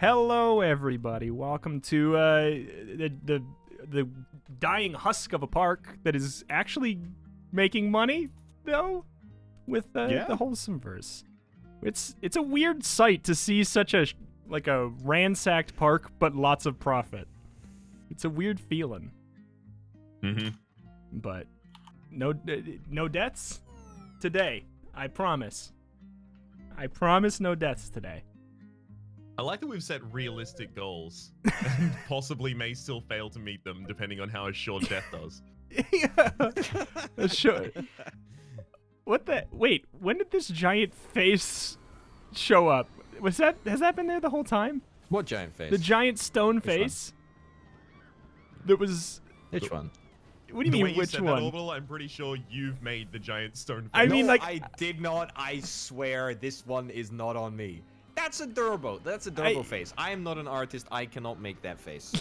Hello, everybody. Welcome to the dying husk of a park that is actually making money, though, with the Wholesomeverse. It's a weird sight to see such a ransacked park, but lots of profit. It's a weird feeling. Mm-hmm. But no deaths today. I promise. I promise no deaths today. I like that we've set realistic goals and possibly may still fail to meet them depending on how a short death does. Yeah. Sure. What the? Wait, when did this giant face show up? Has that been there the whole time? What giant face? The giant stone face. That was. Which one? What do you mean, way you which said one? That, Orbital, I'm pretty sure you've made the giant stone face. I mean, no, like I did not. I swear, this one is not on me. That's a Throwbo. That's a Throwbo face. I am not an artist. I cannot make that face.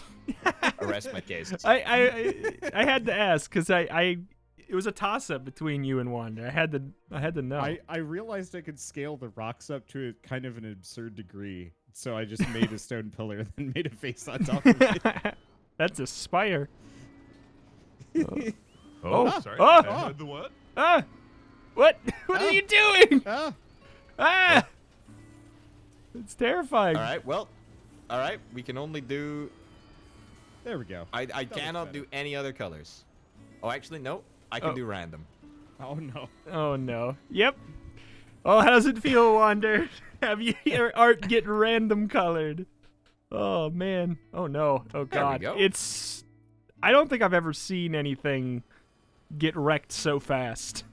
Arrest my case. I had to ask because it was a toss up between you and Wander. I had to know. I realized I could scale the rocks up to a kind of an absurd degree, so I just made a stone pillar and then made a face on top of it. That's a spire. Sorry. Oh. I heard the word. What? What are you doing? Ah! It's terrifying. All right. Well. All right. We can only do. There we go. I was cannot better. do any other colors. Oh, actually, no. I can do random. Oh no. Oh no. Yep. Oh, how does it feel, Wander? Have your art get random colored? Oh man. Oh no. Oh god. There we go. It's. I don't think I've ever seen anything get wrecked so fast.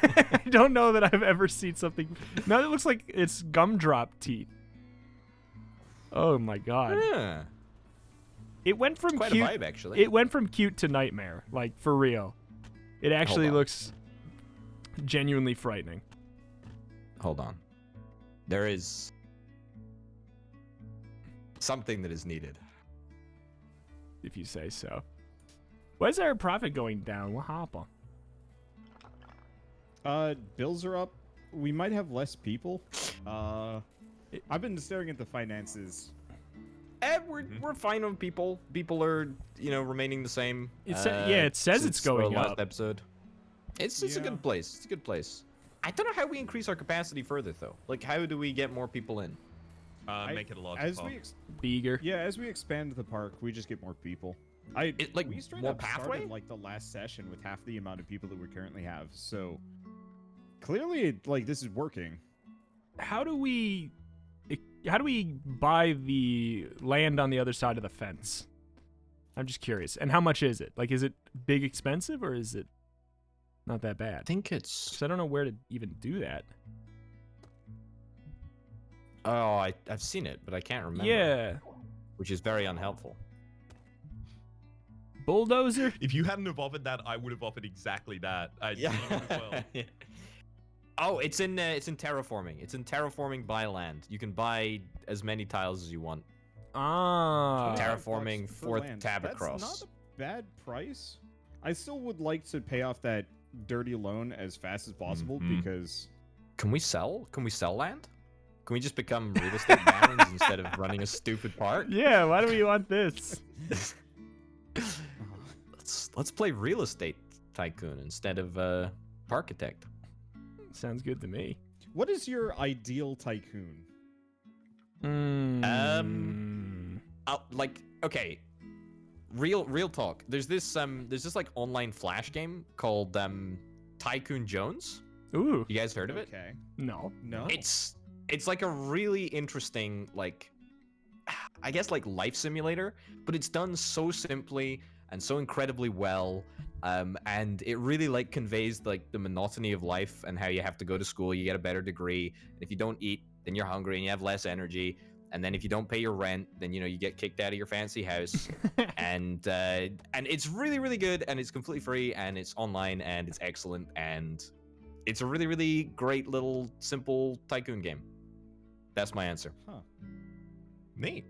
I don't know that I've ever seen something. Now it looks like it's gumdrop teeth. Oh my god. Yeah. It went from Quite cute. a vibe, actually. It went from cute to nightmare, like for real. It actually Hold on. looks genuinely frightening. Hold on. There is something that is needed. If you say so. Why is our profit going down? What happened? Bills are up. We might have less people. I've been staring at the finances. We're fine on people. People are, remaining the same. It says since it's going the last up. episode. It's a good place. It's a good place. I don't know how we increase our capacity further though. Like, how do we get more people in? Make it a larger As park. Bigger. as we expand the park, we just get more people. We straight more up pathway? started like the last session with half the amount of people that we currently have. So clearly, this is working. How do we buy the land on the other side of the fence? I'm just curious. And how much is it? Like, is it big expensive or is it not that bad? I think it's. 'Cause I don't know where to even do that. Oh, I've seen it, but I can't remember. Yeah. Which is very unhelpful. Bulldozer? If you hadn't have offered that, I would have offered exactly that. I'd Yeah. seen it as well. Oh, it's in terraforming. It's in terraforming by land. You can buy as many tiles as you want. Ah. Terraforming $25 per fourth land. tab That's across. not a bad price. I still would like to pay off that dirty loan as fast as possible because Can we sell? Can we sell land? Can we just become real estate barons instead of running a stupid park? Yeah, why do we want this? Let's play real estate tycoon instead of Parkitect. Sounds good to me. what is your ideal tycoon? Okay. Real talk. There's this like online flash game called Tycoon Jones. Ooh. You guys heard of it? Okay. No. No. It's like a really interesting, like, I guess like life simulator, but it's done so simply and so incredibly well, and it really like conveys like the monotony of life and how you have to go to school, you get a better degree, and if you don't eat, then you're hungry and you have less energy, and then if you don't pay your rent, then you get kicked out of your fancy house, and it's really, really good, and it's completely free, and it's online, and it's excellent, and it's a really, really great little simple tycoon game. That's my answer. Huh. Neat.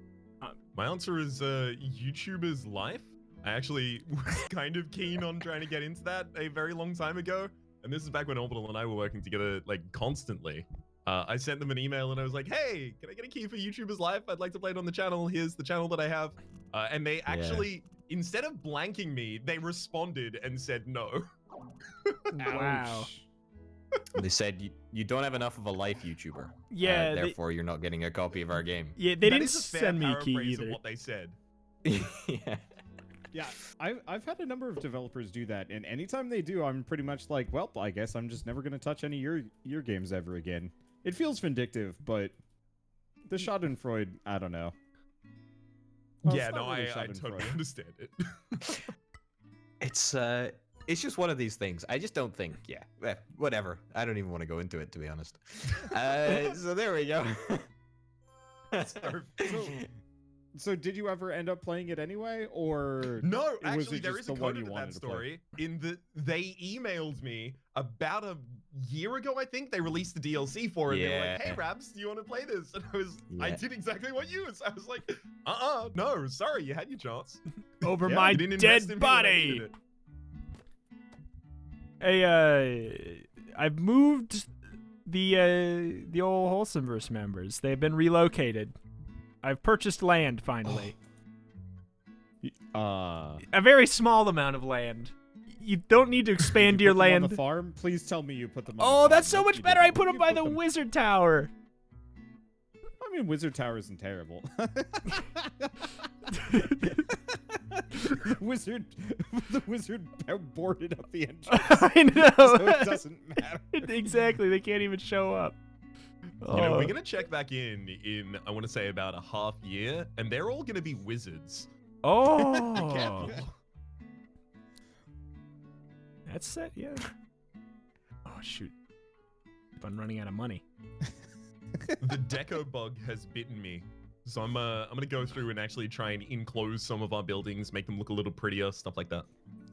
My answer is YouTuber's life. I actually was kind of keen on trying to get into that a very long time ago. And this is back when Orbital and I were working together, like, constantly. I sent them an email and I was like, hey, can I get a key for YouTuber's Life? I'd like to play it on the channel. Here's the channel that I have. And they actually, instead of blanking me, they responded and said no. Wow. They said you don't have enough of a life, YouTuber. Yeah. Therefore, you're not getting a copy of our game. Yeah, they That didn't is a fair send me a key paraphrase of either. what they said. Yeah. Yeah, I've had a number of developers do that, and anytime they do, I'm pretty much like, well, I guess I'm just never gonna touch any of your games ever again. It feels vindictive, but the Schadenfreude, I don't know. Well, Yeah, it's no, not really I totally Schadenfreude. understand it. It's just one of these things. I just don't think. Yeah, whatever. I don't even want to go into it, to be honest. So there we go. So did you ever end up playing it anyway, or No, was actually, it there just is a the one coda you to wanted that to play? story. In the they emailed me about a year ago, I think. They released the DLC for it. And they were like, hey, Yeah. Rabs, do you want to play this? And I Yeah. did exactly what you was. I was like, no, sorry, you had your chance. Over Yeah, my You didn't invest dead in me when I body. needed it. Hey, I've moved the old Wholesomeverse members. They've been relocated. I've purchased land finally. A very small amount of land. You don't need to expand you your put them on land. the farm? Please tell me you put them on the Oh, farm. that's so Nope, much you better. I didn't. put them You by the wizard tower. I mean, Wizard Tower isn't terrible. the wizard boarded up the entrance, I know. so it doesn't matter. Exactly. They can't even show up. You know, Oh. we're gonna check back in I want to say about a half year, and they're all gonna be wizards. Be Oh. careful. That's set, yeah. Oh, shoot. If I'm running out of money. The deco bug has bitten me, so I'm gonna go through and actually try and enclose some of our buildings, make them look a little prettier, stuff like that.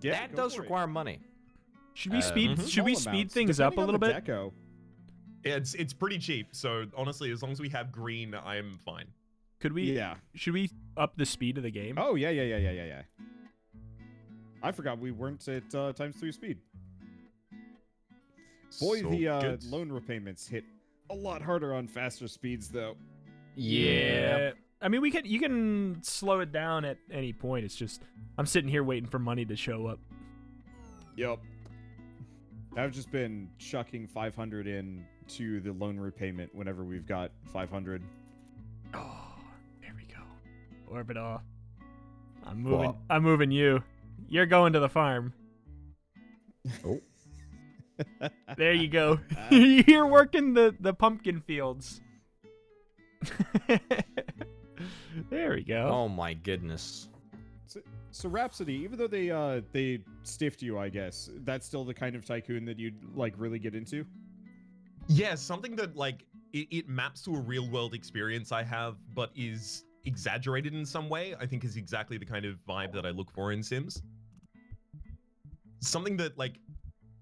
Yeah, That go does for it. require money. Should we speed? mhm. Should we Small speed amounts, things up a depending little on bit? the deco. Yeah, it's pretty cheap, so honestly, as long as we have green, I'm fine. Could we? Yeah. Should we up the speed of the game? Oh yeah. I forgot we weren't at ×3 speed. Boy, So the good. loan repayments hit a lot harder on faster speeds, though. Yeah. I mean, you can slow it down at any point. It's just I'm sitting here waiting for money to show up. Yep. I've just been chucking 500 in to the loan repayment whenever we've got 500. Oh, there we go. Orbital. I'm moving. What? I'm moving you. You're going to the farm. Oh. There you go. You're working the pumpkin fields. There we go. Oh my goodness. So Rhapsody, even though they stiffed you, I guess, that's still the kind of tycoon that you'd like really get into. Yeah, something that like it maps to a real world experience I have, but is exaggerated in some way. I think is exactly the kind of vibe that I look for in Sims. Something that like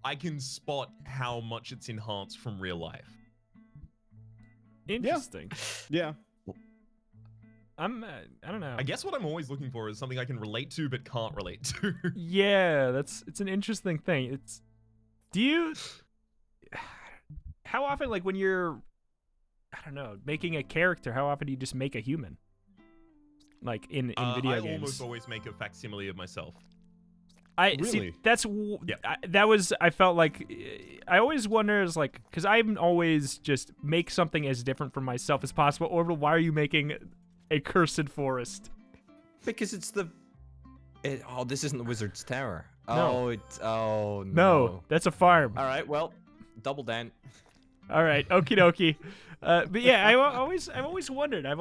I can spot how much it's enhanced from real life. Interesting. Yeah. I don't know. I guess what I'm always looking for is something I can relate to but can't relate to. Yeah, it's an interesting thing. Do you how often, like when you're I don't know, making a character, how often do you just make a human? Like in video I games. almost always make a facsimile of myself. I Really? see. That's that was. I felt like I always wonder is like because I'm always just make something as different from myself as possible. Orbital, why are you making a cursed forest? Because it's oh, this isn't the wizard's tower. No. Oh no. No, that's a farm. All right, well, double down. All right, okie dokie. But yeah, I've always wondered. I've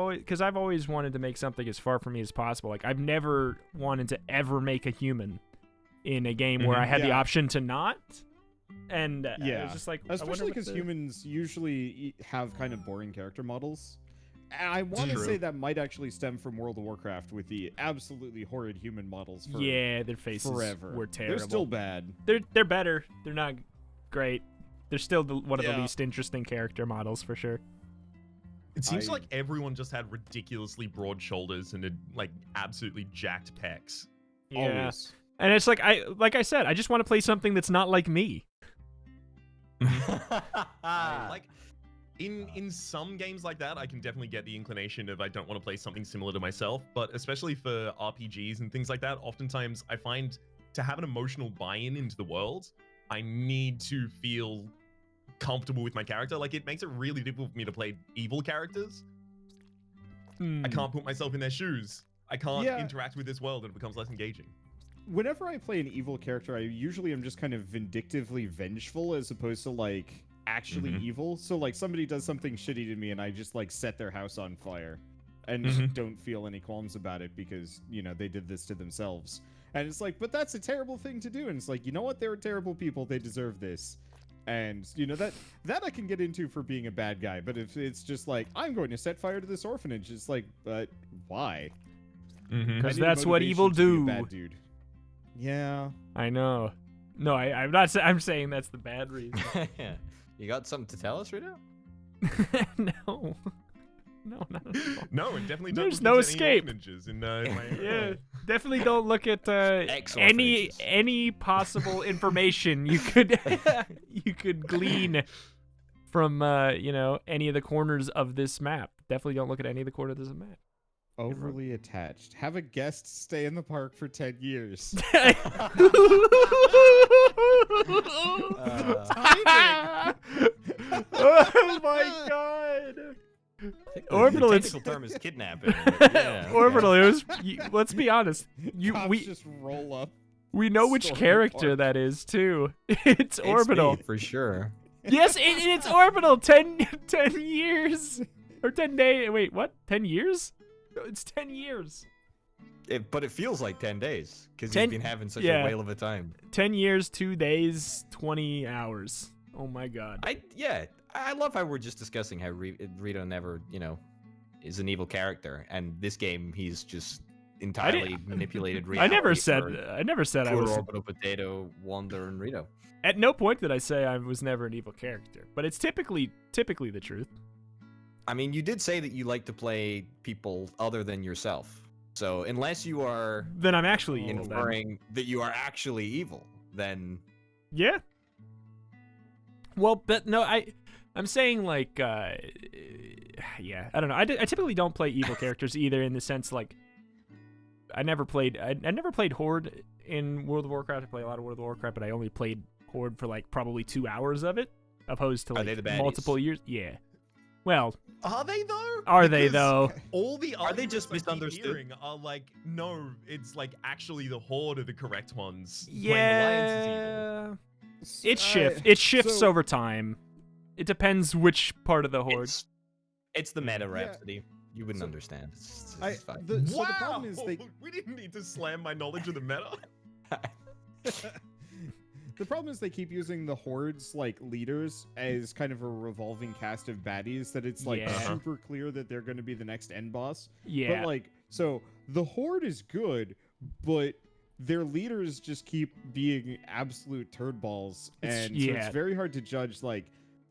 always wanted to make something as far from me as possible. Like I've never wanted to ever make a human in a game where I had the Yeah. option to not. And I Yeah. was just like, I wonder Especially what because the- humans usually have kind of boring character models. And I want to True. say that might actually stem from World of Warcraft with the absolutely horrid human models for Yeah, their faces forever. were terrible. They're still bad. They're better. They're not great. They're still one of the Yeah. least interesting character models for sure. It seems I- like everyone just had ridiculously broad shoulders and had like absolutely jacked pecs. Yeah. Always. And it's like I said, I just want to play something that's not like me. Like In some games like that, I can definitely get the inclination of I don't want to play something similar to myself, but especially for RPGs and things like that, oftentimes I find to have an emotional buy-in into the world, I need to feel comfortable with my character. Like, it makes it really difficult for me to play evil characters. I can't put myself in their shoes. I can't interact with this world, and it becomes less engaging. Whenever I play an evil character, I usually am just kind of vindictively vengeful as opposed to, like, actually evil. So, like, somebody does something shitty to me and I just, like, set their house on fire and don't feel any qualms about it because, you know, they did this to themselves. And it's like, but that's a terrible thing to do. And it's like, you know what? They're terrible people. They deserve this. And, you know, that I can get into for being a bad guy. But if it's just like, I'm going to set fire to this orphanage, it's like, but why? Because that's what evil do. Bad dude. Yeah. I know. No, I'm not. I'm saying that's the bad reason. You got something to tell us right now? No. No, not at all. No, and definitely don't There's look no into any escape. orphanages in my Yeah, definitely don't look at any possible information you could glean from you know, any of the corners of this map. Definitely don't look at any of the corners of this map. Overly attached. Have a guest stay in the park for 10 years. Oh my god. Orbital, the technical term is kidnapping. Orbital, it was. Let's be honest. We just roll up. We know which character that is too. It's Orbital me, for sure. Yes, it's Orbital. 10 years or 10 days. Wait, what? 10 years? No, it's 10 years. But it feels like 10 days because you've been having such a whale of a time. 10 years, 2 days, 20 hours. Oh my god. I love how we're just discussing how Rito never, you know, is an evil character, and this game he's just entirely manipulated reality. I never said I was Orbital Potato, Wander, and Rito. At no point did I say I was never an evil character, but it's typically the truth. I mean, you did say that you like to play people other than yourself. So unless you are then I'm actually evil, inferring that you are actually evil, then yeah. Well, but no, I'm saying like yeah, I don't know. I typically don't play evil characters either, in the sense like I never played Horde in World of Warcraft. I play a lot of World of Warcraft, but I only played Horde for like probably 2 hours of it, opposed to like multiple years. Yeah. Well, are they though? Are they though? All the are they just misunderstood? Are like, no, it's like actually the Horde are the correct ones. Yeah. It shifts over time. It depends which part of the Horde. It's the meta Rhapsody. You wouldn't understand. It's fine. So the problem is we didn't need to slam my knowledge of the meta. The problem is they keep using the Horde's like leaders as kind of a revolving cast of baddies that it's like super clear that they're going to be the next end boss. Yeah. But like, so the Horde is good, but their leaders just keep being absolute turd balls, and so it's very hard to judge, like,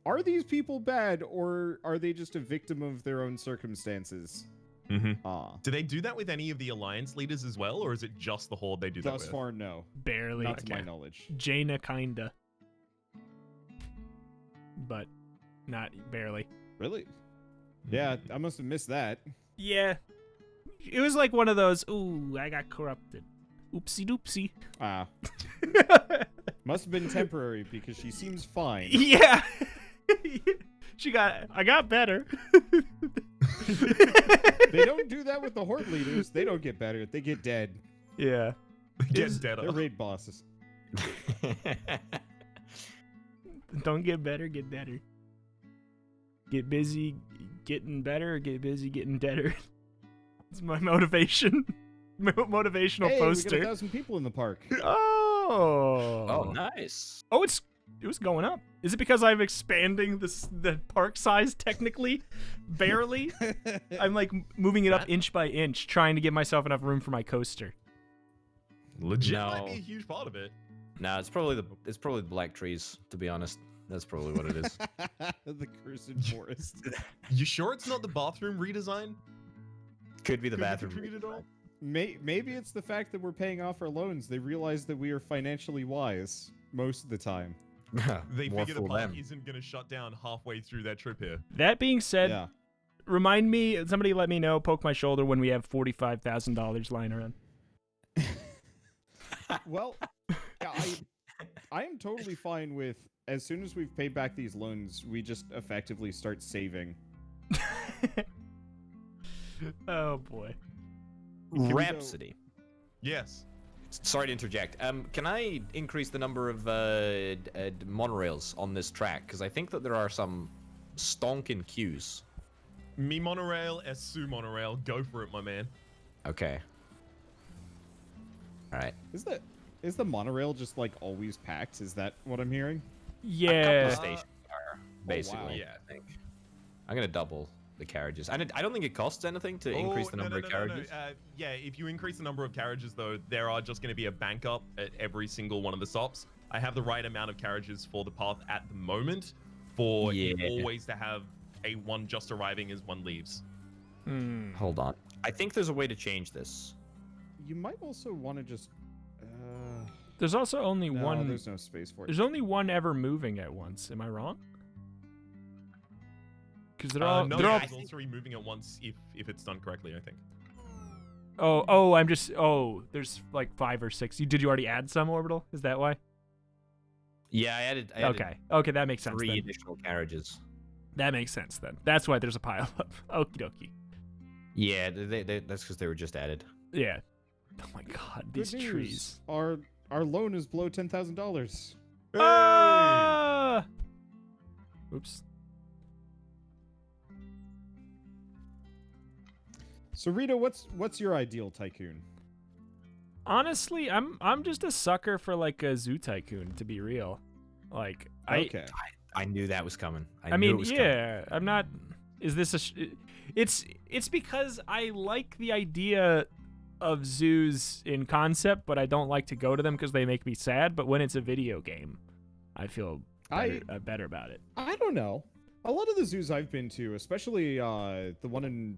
are these people bad or are they just a victim of their own circumstances? Do they do that with any of the Alliance leaders as well, or is it just the Horde they do that with? Thus far, no. Barely. Not to my knowledge. Jaina kinda. But not barely. Really? Yeah, I must have missed that. Yeah. It was like one of those, ooh, I got corrupted. Oopsie doopsie. Ah. Must have been temporary because she seems fine. Yeah. I got better. They don't do that with the Horde leaders. They don't get better. They get dead. Yeah. Get dead. They're raid bosses. Don't get better, get better. Get busy getting better, get busy getting deader. It's my motivation. Motivational poster. We got 1,000 people in the park. Oh, nice. Oh, it was going up. Is it because I'm expanding the park size technically? Barely. I'm like moving it up inch by inch, trying to give myself enough room for my coaster. Legit might be a huge part of it. No, it's probably the black trees, to be honest. That's probably what it is. The cursed forest. You sure it's not the bathroom redesign? Could be the bathroom redesign. Maybe it's the fact that we're paying off our loans. They realize that we are financially wise most of the time. They More figure the for park them. isn't going to shut down halfway through their trip here. That being said, Yeah. remind me, somebody let me know, poke my shoulder when we have $45,000 lying around. Well, yeah, I am totally fine with, as soon as we've paid back these loans, we just effectively start saving. Oh boy. Rhapsody. Yes. Sorry to interject. Can I increase the number of monorails on this track? Because I think that there are some stonking queues. Me monorail, Su monorail. Go for it, my man. Okay. All right. Is the monorail just like always packed? Is that what I'm hearing? A Yeah. couple stations are basically. Yeah. I think. I'm gonna double the carriages. I don't think it costs anything to increase the number of carriages. Yeah, if you increase the number of carriages, though, there are just going to be a bank up at every single one of the stops. I have the right amount of carriages for the path at the moment for you always to have a one just arriving as one leaves. Hold on. I think there's a way to change this. You might also want to just. There's also only No, one. there's no space for it. There's only one ever moving at once. Am I wrong? Because they're all. No, they're all. it's also moving at once if it's done correctly, I think. Oh, I'm just. Oh, there's like 5 or 6. Did you already add some, Orbital? Is that why? Yeah, I added Okay, that makes sense. 3 Then. additional carriages. That makes sense then. That's why there's a pile up. Okie dokie. Yeah, that's because they were just added. Yeah. Oh my God, these Good news. trees. Our loan is below $10,000. Ah! Oops. So Rita, what's your ideal tycoon? Honestly, I'm just a sucker for like a zoo tycoon, to be real. Like Okay. I knew that was coming. I I knew mean, it was yeah, I'm not. Is this a? It's because I like the idea of zoos in concept, but I don't like to go to them because they make me sad. But when it's a video game, I feel better about it. I don't know. A lot of the zoos I've been to, especially the one in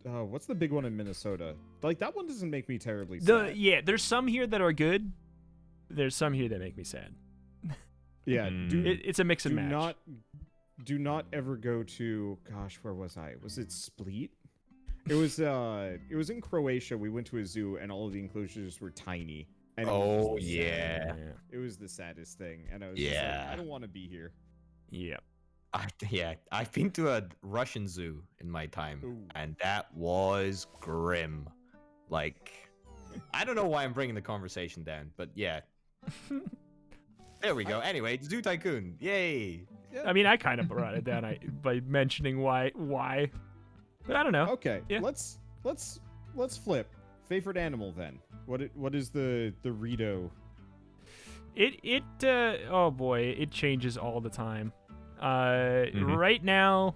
what's the big one in Minnesota? Like that one doesn't make me terribly sad. There's some here that are good. There's some here that make me sad. Yeah, It's a mix and match. Do not ever go to. Gosh, where was I? Was it Split? It was in Croatia. We went to a zoo and all of the enclosures were tiny. And it was just sad. It was the saddest thing, and I was just like, I don't want to be here. Yep. I've been to a Russian zoo in my time, and that was grim. Like, I don't know why I'm bringing the conversation down, but yeah. There we go. Anyway, Zoo Tycoon. Yay. I mean, I kind of brought it down by mentioning why, but I don't know. Okay, Yeah. let's flip. Favorite animal then. What is the Rito? Oh boy, it changes all the time. Mm-hmm. Right now,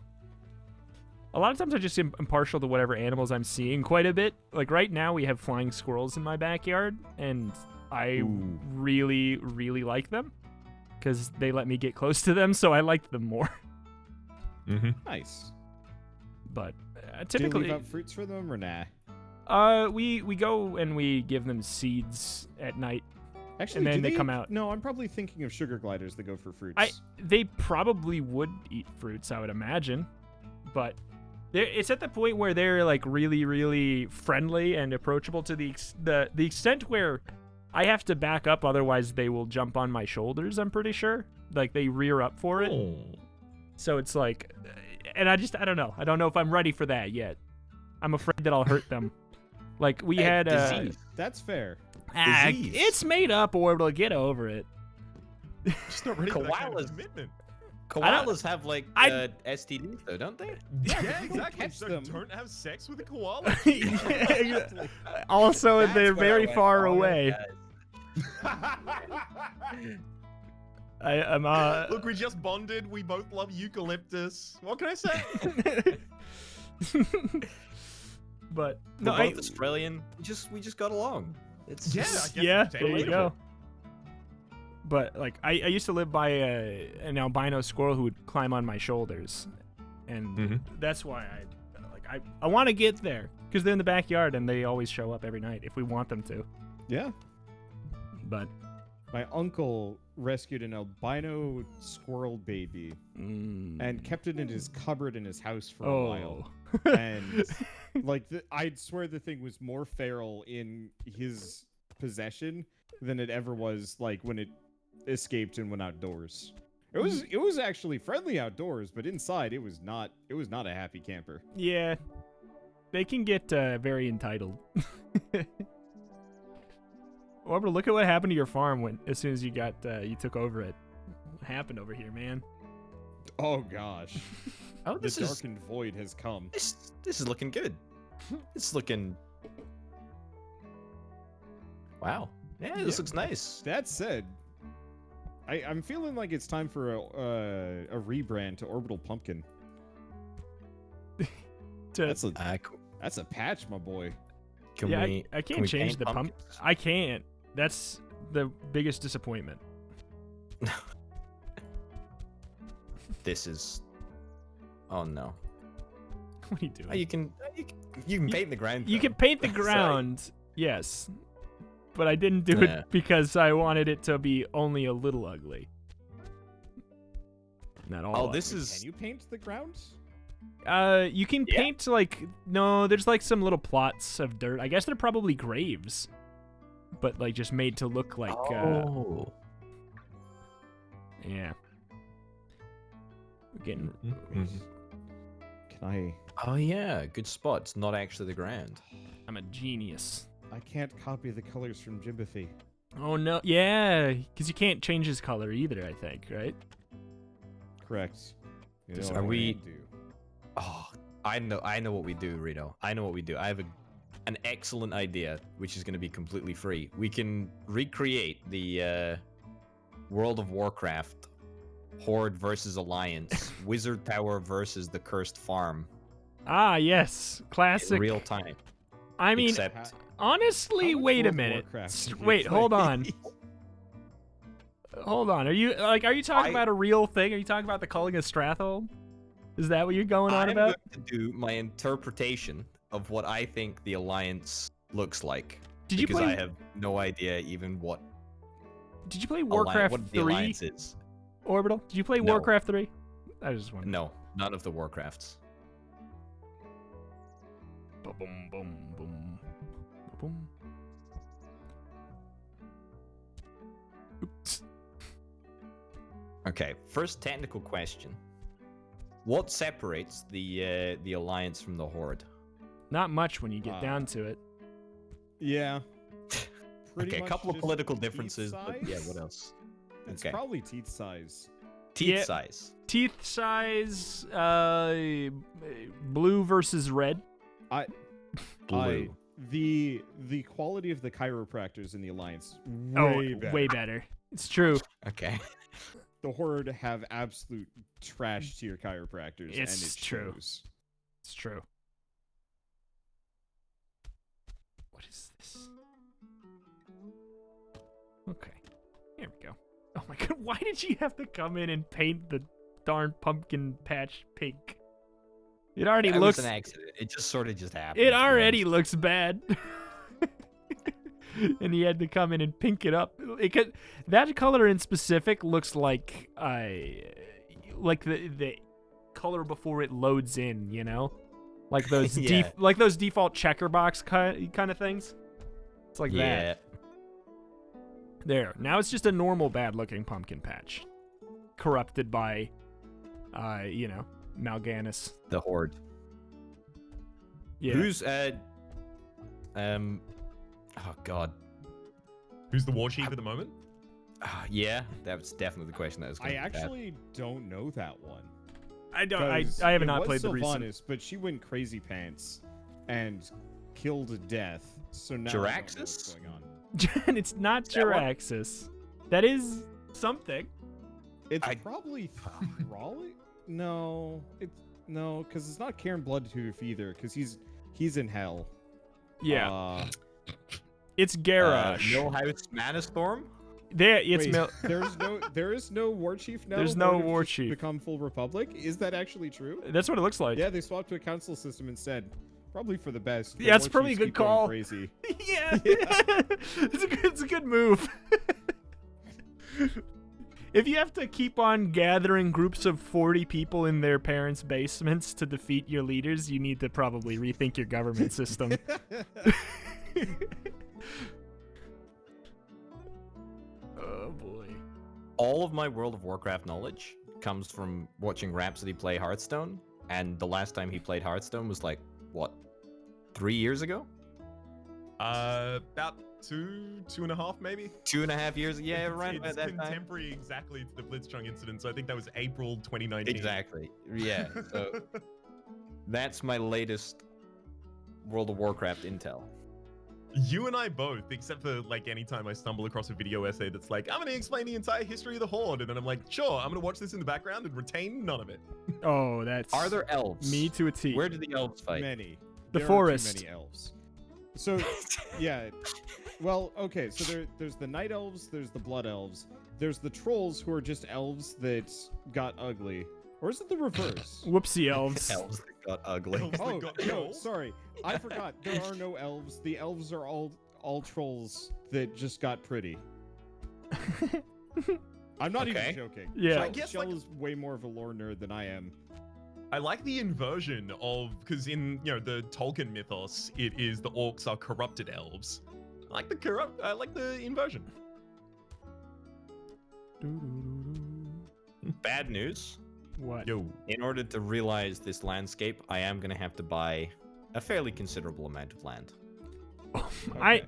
a lot of times I just am impartial to whatever animals I'm seeing quite a bit. Like right now, we have flying squirrels in my backyard, and I really, really like them because they let me get close to them, so I like them more. Mm-hmm. Nice. But Do you typically, leave out fruits for them or nah? we go and we give them seeds at night. Actually, And then do they come out. No, I'm probably thinking of sugar gliders that go for fruits. They probably would eat fruits, I would imagine, but it's at the point where they're like really, really friendly and approachable to the extent where I have to back up, otherwise they will jump on my shoulders. I'm pretty sure, like they rear up for it. So it's like, and I don't know. I don't know if I'm ready for that yet. I'm afraid that I'll hurt them. Like we had disease. That's fair. Disease. It's made up, Orbital. Get over it. Just not ready for that kind of Koalas. commitment. Koalas have like STDs though, don't they? Yeah, exactly. catch So them. don't have sex with a koala. Also, That's they're where I very went far wrong, away. guys. I'm Look, we just bonded. We both love eucalyptus. What can I say? But We're no, both Australian. We just got along. It's Yeah, just, I guess yeah, it's there you relatable. go. But like, I used to live by an albino squirrel who would climb on my shoulders, and that's why I want to get there because they're in the backyard and they always show up every night if we want them to. Yeah. But My uncle rescued an albino squirrel baby and kept it in his cupboard in his house for a while. And like, I'd swear the thing was more feral in his possession than it ever was like when it escaped and went outdoors. It was actually friendly outdoors, but inside it was not a happy camper. Yeah, they can get very entitled. Orbital, look at what happened to your farm as soon as you took over it. What happened over here, man? Oh gosh. Oh, The darkened void has come. This is looking good. It's looking. Wow. Yeah, this looks nice. That said, I'm feeling like it's time for a rebrand to Orbital Pumpkin. That's a patch, my boy. I can't change the pump. I can't. That's the biggest disappointment. This is. Oh no. What are you doing? Oh, you can paint the ground. You can paint the ground, yes, but I didn't do it because I wanted it to be only a little ugly. Not all. Oh, ugly. this is. Can you paint the ground? You can paint there's like some little plots of dirt. I guess they're probably graves, but like just made to look like. Yeah. We're getting. Can I? Oh yeah, good spot. It's not actually the ground. I'm a genius. I can't copy the colors from Jimothy. Oh no! Yeah, because you can't change his color either. I think, right? Correct. You know Are what we? I do. Oh, I know what we do, Rito. I know what we do. I have an excellent idea, which is going to be completely free. We can recreate the World of Warcraft Horde versus Alliance, Wizard Tower versus the Cursed Farm. Ah, yes, classic. In real time. I mean, Except, honestly, How much wait a World of minute. Warcraft did you Wait, play? hold on. Hold on. Are you talking about a real thing? Are you talking about the Culling of Strathold? Is that what you're going on about? I'm going to do my interpretation of what I think the Alliance looks like. Did you because play? I have no idea even what. Did you play Warcraft what 3? the Alliance is. Orbital? Did you play No. Warcraft 3? I just wondering. No, none of the Warcrafts. Boom, boom, boom, boom, boom. Oops. Okay, first technical question. What separates the Alliance from the Horde? Not much when you get down to it. Yeah. Okay, a much couple of just political teeth differences, but yeah, size? what else? It's Okay. probably teeth size. Teeth Yeah. size. Teeth size, blue versus red. Blue. The quality of the chiropractors in the Alliance Way better. It's true. Okay. The Horde have absolute trash tier chiropractors, and It's it true. shows. It's true. What is this? Okay. Here we go. Oh my god, why did you have to come in and paint the darn pumpkin patch pink? It already It looks was an accident. It just sort of just happened. it to be already honest. looks bad. And he had to come in and pink it up. That color in specific looks like the color before it loads in, you know? Like those Yeah. like those default checker box kind of things. It's like that. Yeah. There. Now it's just a normal bad looking pumpkin patch. Corrupted by Mal'Ganis. The Horde. Yeah. Who's oh god. Who's the war chief at the moment? Yeah, that's definitely the question that was I going to actually don't know that one. I don't I 'Cause have it not was played the recent. Sylvanas, but she went crazy pants and killed to death. So now I don't know what's Jiraxis? going on. It's not that one? Jiraxis. That is something. It's I- probably Thrally. No, because it's not Karen Bloodtooth either. Because he's in hell. Yeah. It's Garrosh. Millhouse Manastorm? It's Wait, there is no war chief now. There's no Horde have war just chief. Become full republic. Is that actually true? That's what it looks like. Yeah, they swapped to a council system instead. Probably for the best. The Yeah, it's war probably a chiefs good keep going call. Crazy. Yeah. It's a good move. if you have to keep on gathering groups of 40 people in their parents' basements to defeat your leaders, you need to probably rethink your government system. Oh boy. All of my World of Warcraft knowledge comes from watching Rhapsody play Hearthstone, and the last time he played Hearthstone was like, what, 3 years ago? About two and a half, maybe. 2.5 years, yeah, around about It's that time. contemporary exactly to the Blitzchung incident, so I think that was April 2019. Exactly, yeah. So that's my latest World of Warcraft intel. You and I both, except for like anytime I stumble across a video essay that's like, I'm gonna explain the entire history of the Horde, and then I'm like, sure, I'm gonna watch this in the background and retain none of it. Oh, that's Are there elves? me to a T. Where do the elves fight? Many. The There forest. Are too many elves. So, yeah. Well, okay. So there's the night elves. There's the blood elves. There's the trolls who are just elves that got ugly. Or is it the reverse? Whoopsie elves. Elves that got ugly. Elves that Oh got no, killed. sorry. I forgot. There are no elves. The elves are all trolls that just got pretty. I'm not even Okay. joking. Yeah. I guess, Shell like- is way more of a lore nerd than I am. I like the inversion of, because in the Tolkien mythos, it is the orcs are corrupted elves. I like the inversion. Bad news. What? Yo. In order to realize this landscape, I am going to have to buy a fairly considerable amount of land. I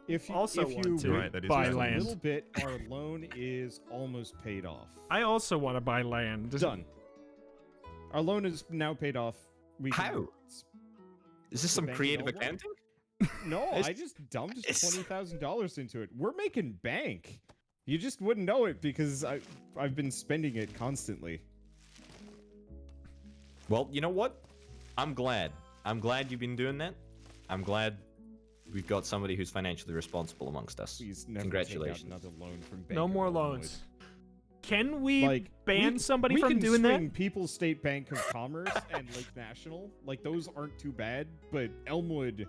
If you, also if you want to Right, that is buy right. a land. little bit, our loan is almost paid off. I also want to buy land. Done. Our loan is now paid off. We can- How? Is this some bank creative don't work. accounting? No, It's- I just dumped it's- $20,000 into it. We're making bank. You just wouldn't know it because I've been spending it constantly. Well, you know what? I'm glad. I'm glad you've been doing that. I'm glad we've got somebody who's financially responsible amongst us. Please never Congratulations. take out another loan from Bank No of more Illinois. loans. Can we Like ban we- somebody we from can doing that? swing People's State Bank of Commerce and Lake National. Like those aren't too bad, but Elmwood,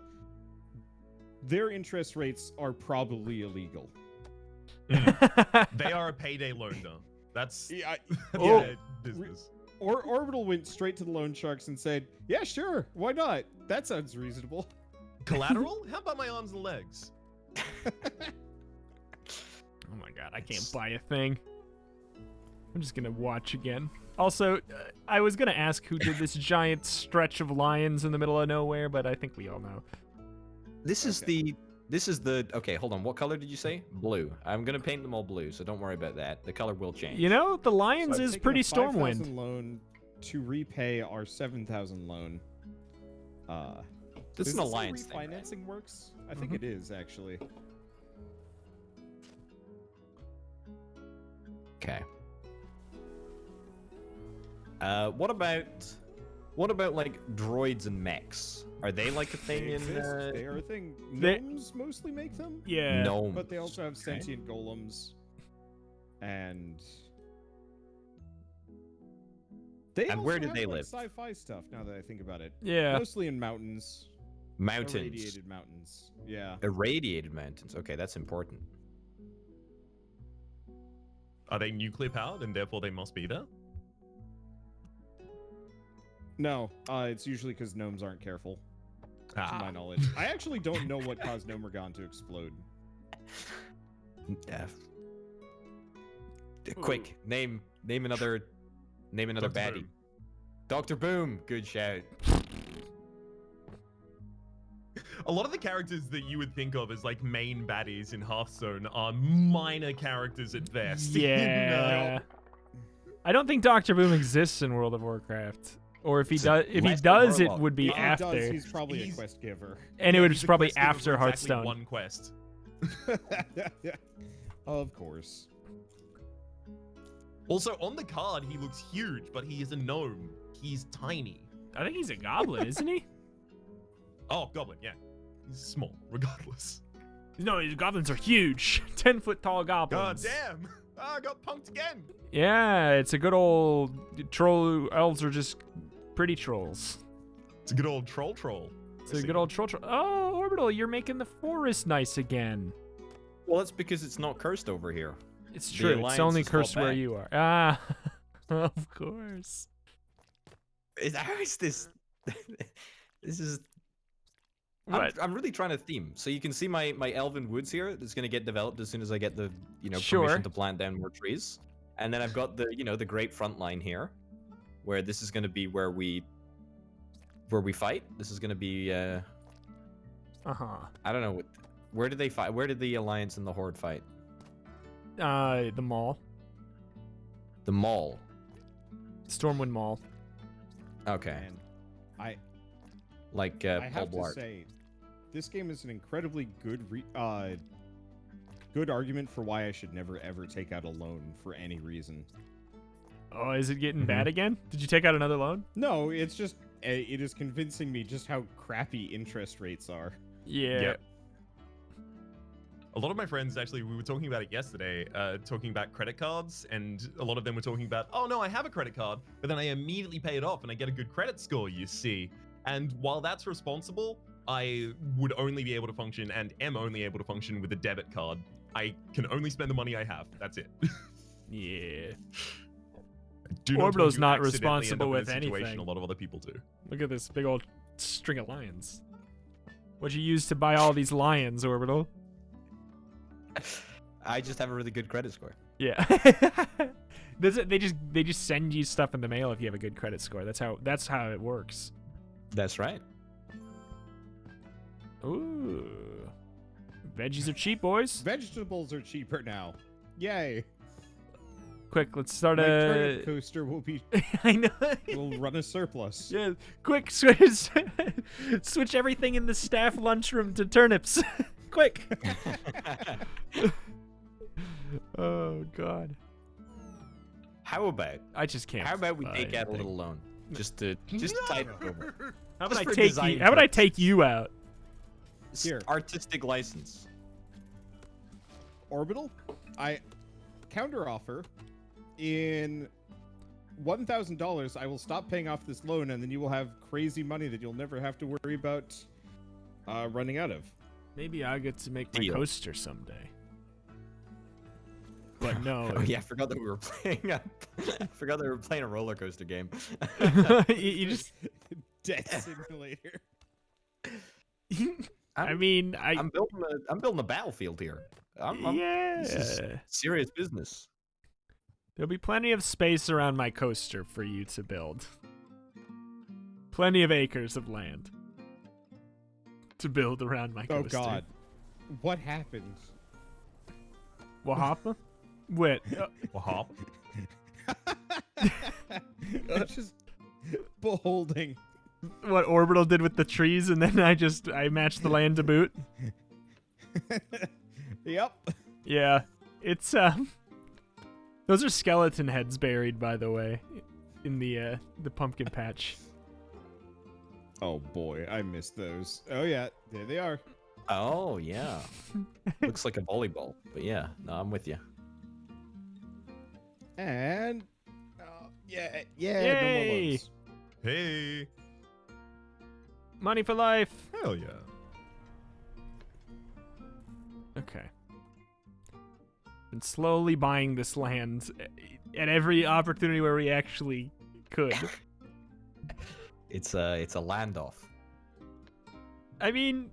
their interest rates are probably illegal. They are a payday loan, though. That's Yeah, Oh. their business. Or Orbital went straight to the loan sharks and said, "Yeah, sure, why not? That sounds reasonable." Collateral? How about my arms and legs? Oh my god, I can't buy a thing. I'm just gonna watch again. Also, I was gonna ask who did this giant stretch of lions in the middle of nowhere, but I think we all know. This is Okay. the okay, hold on. What color did you say? Blue. I'm going to paint them all blue, so don't worry about that. The color will change. You know, the lions So I've is taken pretty a 5,000 Stormwind. loan to repay our 7,000 loan. This is Is an this how alliance thing, right? refinancing works? I think Mhm. it is actually. Okay. What about like droids and mechs? Are they like a thing They in exist. They are a thing. they- Gnomes mostly make them, Yeah. Gnome? but they also have Okay. sentient golems, and they And also where do have, they like, live? Sci-fi stuff. Now that I think about it, Yeah. mostly in mountains, Mountains. irradiated mountains. Yeah. Irradiated mountains. Okay, that's important. Are they nuclear powered and therefore they must be there? No, it's usually because gnomes aren't careful, to my knowledge. I actually don't know what caused Gnomergon to explode. Yeah. Quick, name another Dr. baddie. Boom. Dr. Boom. Good shout. A lot of the characters that you would think of as like main baddies in Hearthstone are minor characters at best. you know? Yeah. I don't think Dr. Boom exists in World of Warcraft. Or if he It's does, a if he less does, than it Warlock. would be If he after, does, he's probably a He's- quest giver. and it Yeah, would he's just a probably quest giver after for exactly Hearthstone. one quest. Of course. Also, on the card, he looks huge, but he is a gnome. He's tiny. I think he's a goblin, isn't he? Oh, goblin, yeah. He's small, regardless. No, these goblins are huge. 10-foot tall God goblins. damn! Ah, I got punked again. Yeah, it's a good old troll. Elves are just pretty trolls. It's a good old troll. It's a good old troll. Oh, Orbital, you're making the forest nice again. Well, that's because it's not cursed over here. It's The true. It's Alliance only has fought cursed where back. you are. Ah, of course. How is this? This is. What? I'm really trying to theme. So you can see my Elven Woods here. That's going to get developed as soon as I get the Sure. permission to plant down more trees. And then I've got the the great front line here, where this is going to be where we fight. This is going to be Uh-huh. I don't know where did they fight? Where did the Alliance and the Horde fight? The mall. The Mall. Stormwind Mall. Okay. And Like I Paul have to Blart. say, this game is an incredibly good good argument for why I should never ever take out a loan for any reason. Oh, is it getting Mhm. bad again? Did you take out another loan? No, it's just it is convincing me just how crappy interest rates are. Yeah. Yep. A lot of my friends, actually, we were talking about it yesterday, talking about credit cards, and a lot of them were talking about, oh no, I have a credit card, but then I immediately pay it off and I get a good credit score, you see. And while that's responsible, I would only be able to function and am only able to function with a debit card. I can only spend the money I have. That's it. Yeah. Do not Orbital's want to not accidentally end responsible up in a with situation anything. A lot of other people do. Look at this big old string of lions. What'd you use to buy all these lions, Orbital? I just have a really good credit score. Yeah. They just send you stuff in the mail if you have a good credit score. That's how it works. That's right. Ooh. Veggies are cheap, boys. Vegetables are cheaper now. Yay! Quick, let's start My a. turnip coaster will I know. run a surplus. Yeah, quick, switch everything in the staff lunchroom to turnips. Quick. Oh God. How about I just can't. How about we buy take out a anything. little loan just to tide it over? How about just I for take design you? How about I take purposes. you out? Here. Artistic license. Orbital, I counteroffer. In $1,000, I will stop paying off this loan, and then you will have crazy money that you'll never have to worry about running out of. Maybe I get to make my Deal. coaster someday. But no. Oh yeah, I forgot that we were playing. I forgot that we were playing a roller coaster game. you just. Death Simulator. I mean, I'm building a battlefield here. This is yeah. serious business. There'll be plenty of space around my coaster for you to build. Plenty of acres of land to build around my Oh coaster. God, what happened? What happened? Wait. Hop. I'm just beholding. What Orbital did with the trees, and then I matched the land to boot. Yep. Yeah, it's those are skeleton heads buried, by the way, in the pumpkin patch. Oh boy, I missed those. Oh yeah, there they are. Oh yeah, looks like a volleyball. But yeah, no, I'm with you. And yeah, no more Yay! loans. Hey. Money for life. Hell yeah. Okay. Been slowly buying this land at every opportunity where we actually could. It's a land off. I mean,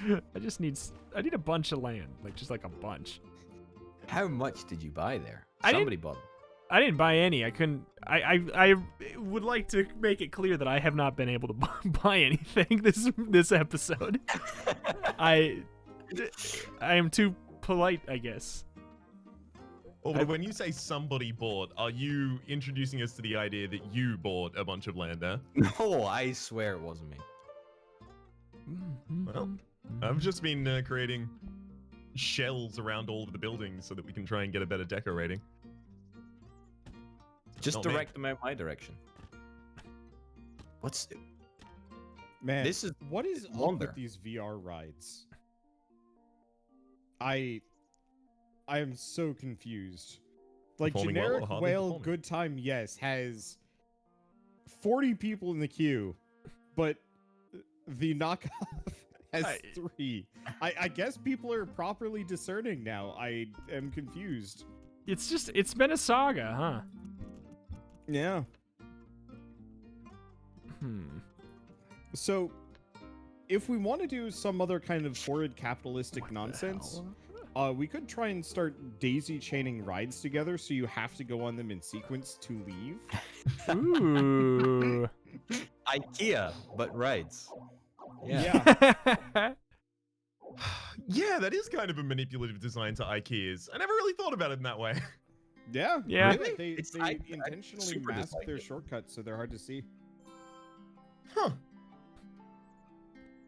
I need a bunch of land, just like a bunch. How much did you buy there? I didn't- Somebody bought them. I didn't buy any. I couldn't. I would like to make it clear that I have not been able to buy anything this episode. I am too polite, I guess. Oh, but when you say somebody bought, are you introducing us to the idea that you bought a bunch of land there? No, I swear it wasn't me. Well, I've just been creating shells around all of the buildings so that we can try and get a better deco rating. Just Not me. direct them out my direction. What's Man, This is what is up longer. with these VR rides? I am so confused. Like Performing well or generic hardly whale performing? good time, yes, has 40 people in the queue, but the knockoff has 3. I guess people are properly discerning now. I am confused. It's been a saga, huh? Yeah. So, if we want to do some other kind of horrid capitalistic nonsense, we could try and start daisy chaining rides together so you have to go on them in sequence to leave. Ooh. IKEA, but rides. Yeah. Yeah, that is kind of a manipulative design to IKEA's. I never really thought about it in that way. Yeah. Yeah. Really? They I intentionally super mask dislike their it. shortcuts so they're hard to see. Huh.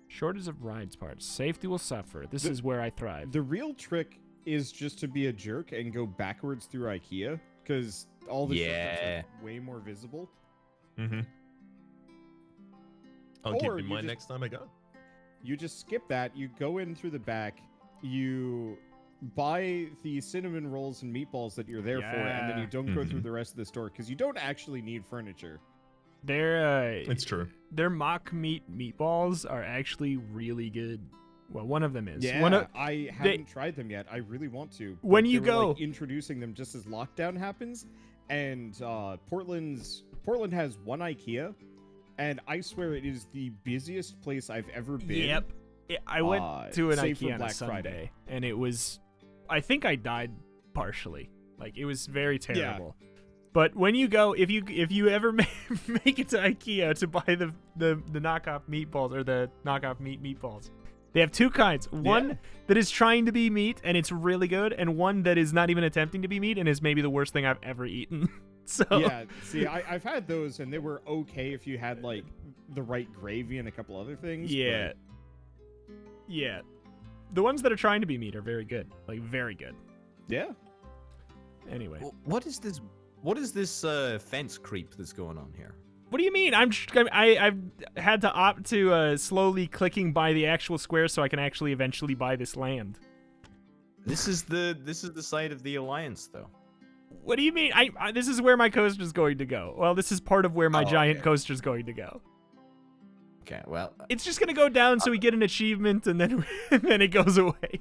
Shortage of rides parts. Safety will suffer. This is where I thrive. The real trick is just to be a jerk and go backwards through IKEA, because all the shortcuts are way more visible. Mm-hmm. I'll keep Or in you mind just- next time I go. You just skip that, you go in through the back, you buy the cinnamon rolls and meatballs that you're there for, and then you don't go through the rest of the store, because you don't actually need furniture. It's true. Their mock meatballs are actually really good. Well, one of them is. Yeah, I haven't tried them yet. I really want to. When but you they were, go- like, introducing them just as lockdown happens, and Portland has one IKEA, and I swear it is the busiest place I've ever been. Yep. I went to an save for IKEA on a Black Sunday, Friday. and it was. I think I died partially. Like, it was very terrible. But when you go, if you ever make it to IKEA to buy the knockoff meatballs or the knockoff meatballs, they have 2 kinds. One that is trying to be meat and it's really good, and one that is not even attempting to be meat and is maybe the worst thing I've ever eaten. So Yeah, see, I've had those, and they were okay if you had, like, the right gravy and a couple other things. Yeah. Yeah. The ones that are trying to be meat are very good. Like, very good. But yeah. Anyway. What is this? What is this fence creep that's going on here? What do you mean? I've had to opt to slowly clicking by the actual square so I can actually eventually buy this land. This is the side of the alliance, though. What do you mean? This is where my coaster's going to go. Well, this is part of where my giant coaster's going to go. Okay, well, It's just gonna go down so we get an achievement and then and then it goes away.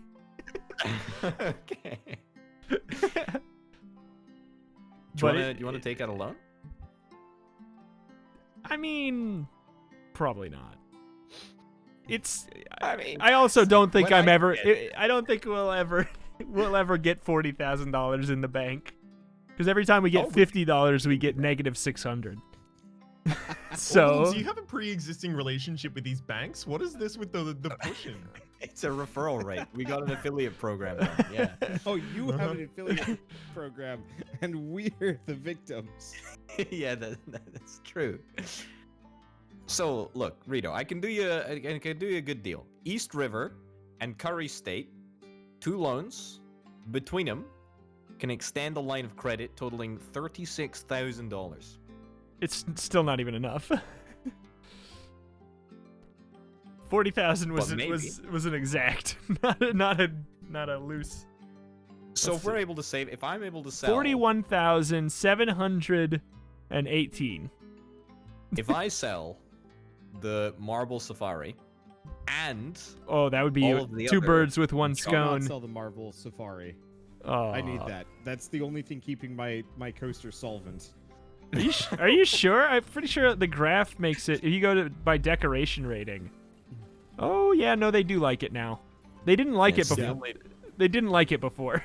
okay. Do you want to take out a loan? I mean, probably not. I also don't think when I don't think we'll ever get $40,000 in the bank. Because every time we get $50, we get -600. So Well, do you have a pre-existing relationship with these banks? What is this with the pushing? It's a referral rate. We got an affiliate program going. Yeah. Oh, you have an affiliate program, and we're the victims. Yeah, that's true. So look, Rito, I can do you a good deal. East River and Curry State, 2 loans between them can extend a line of credit totaling $36,000. it's still not even enough. 40,000 was an exact, not a loose. So if we're able to save, if I'm able to sell 41,718. if I sell the Marble Safari and Oh, that would be all of the 2 other- birds with 1 I'll not scone. sell the Marvel Safari. Oh. I need that. That's the only thing keeping my coaster solvent. Are you sure? I'm pretty sure the graph makes it. If you go to by decoration rating. Oh yeah, no, they do like it now. They didn't like it It's the before. only- They didn't like it before.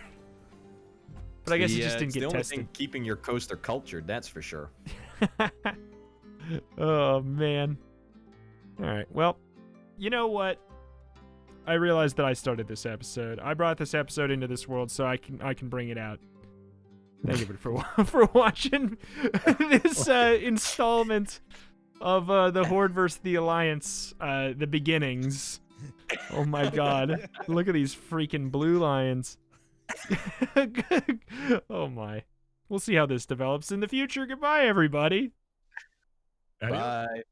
But I guess it just it's didn't the get only tested. thing keeping your coaster cultured, that's for sure. Oh man. All right. Well, you know what? I realized that I started this episode. I brought this episode into this world so I can bring it out. Thank you for watching this installment of the HORDEverse, the Alliance, the beginnings. Oh my God! Look at these freaking blue lions. Oh my. We'll see how this develops in the future. Goodbye, everybody. Adios. Bye.